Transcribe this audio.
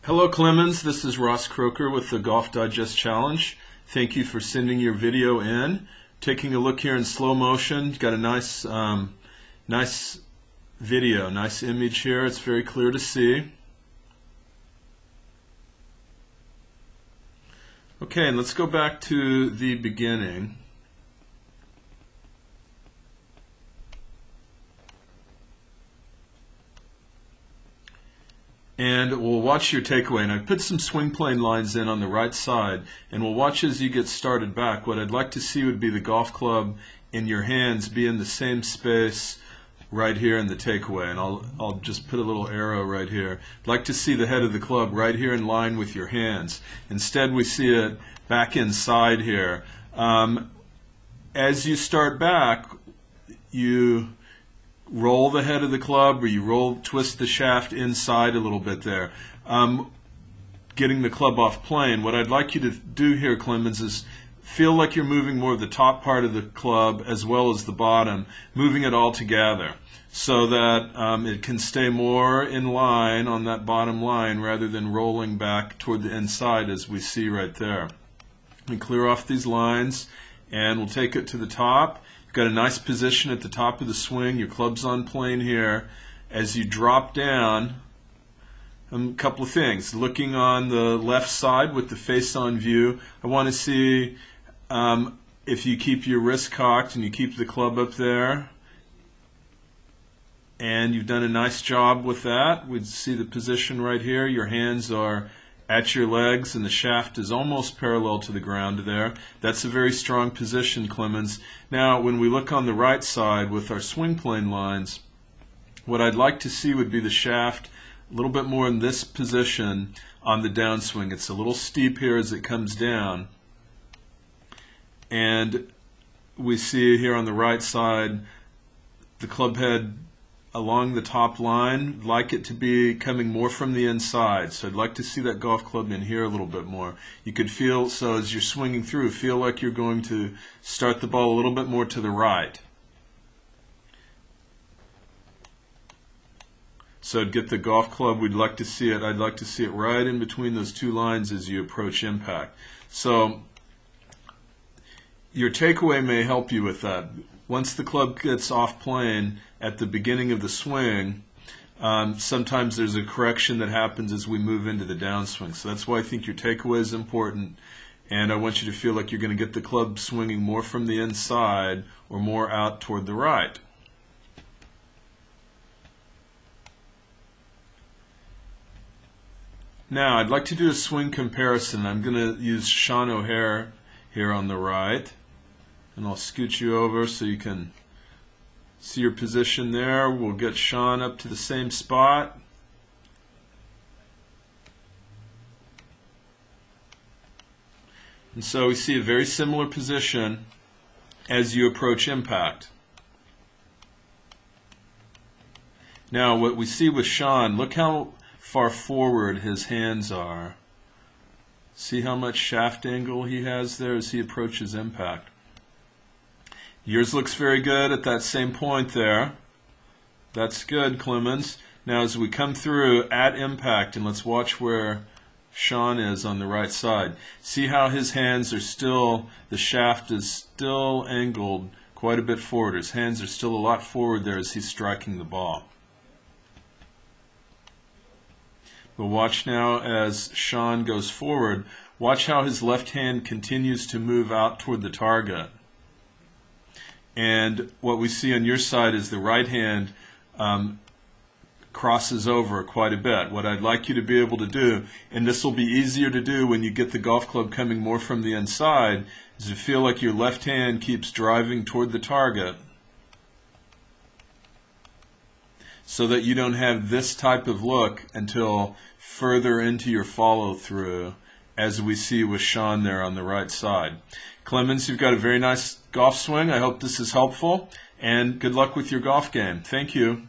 Hello Clemens, this is Ross Kroeker with the Golf Digest Challenge. Thank you for sending your video in. Taking a look here in slow motion, got a nice video, nice image here. It's very clear to see. Okay, and let's go back to the beginning. And we'll watch your takeaway. And I've put some swing plane lines in on the right side, and we'll watch as you get started back. What I'd like to see would be the golf club in your hands be in the same space right here in the takeaway. And I'll just put a little arrow right here. I'd like to see the head of the club right here in line with your hands. Instead, we see it back inside here. As you start back, you roll the head of the club, or twist the shaft inside a little bit there, getting the club off plane. What I'd like you to do here, Clemens, is feel like you're moving more of the top part of the club as well as the bottom, moving it all together so that it can stay more in line on that bottom line rather than rolling back toward the inside as we see right there. We clear off these lines and we'll take it to the top. Got a nice position at the top of the swing. Your club's on plane here. As you drop down, a couple of things. Looking on the left side with the face-on view, I want to see if you keep your wrist cocked and you keep the club up there. And you've done a nice job with that. We see the position right here. Your hands are at your legs and the shaft is almost parallel to the ground there. That's a very strong position, Clemens. Now when we look on the right side with our swing plane lines, what I'd like to see would be the shaft a little bit more in this position on the downswing. It's a little steep here as it comes down, and we see here on the right side the club head along the top line. Like it to be coming more from the inside, so I'd like to see that golf club in here a little bit more. You could feel, so as you're swinging through, feel like you're going to start the ball a little bit more to the right. So I'd get the golf club, we'd like to see it, I'd like to see it right in between those two lines as you approach impact. So your takeaway may help you with that. Once the club gets off plane at the beginning of the swing, sometimes there's a correction that happens as we move into the downswing. So that's why I think your takeaway is important, and I want you to feel like you're going to get the club swinging more from the inside or more out toward the right. Now I'd like to do a swing comparison. I'm going to use Sean O'Hare here on the right, and I'll scoot you over so you can see your position there. We'll get Sean up to the same spot. And so we see a very similar position as you approach impact. Now what we see with Sean, look how far forward his hands are. See how much shaft angle he has there as he approaches impact. Yours looks very good at that same point there. That's good, Clemens. Now as we come through at impact, and let's watch where Sean is on the right side. See how his hands are still, the shaft is still angled quite a bit forward. His hands are still a lot forward there as he's striking the ball. But watch now as Sean goes forward. Watch how his left hand continues to move out toward the target. And what we see on your side is the right hand crosses over quite a bit. What I'd like you to be able to do, and this will be easier to do when you get the golf club coming more from the inside, is to feel like your left hand keeps driving toward the target so that you don't have this type of look until further into your follow-through, as we see with Sean there on the right side. Clemens, you've got a very nice golf swing. I hope this is helpful, and good luck with your golf game. Thank you.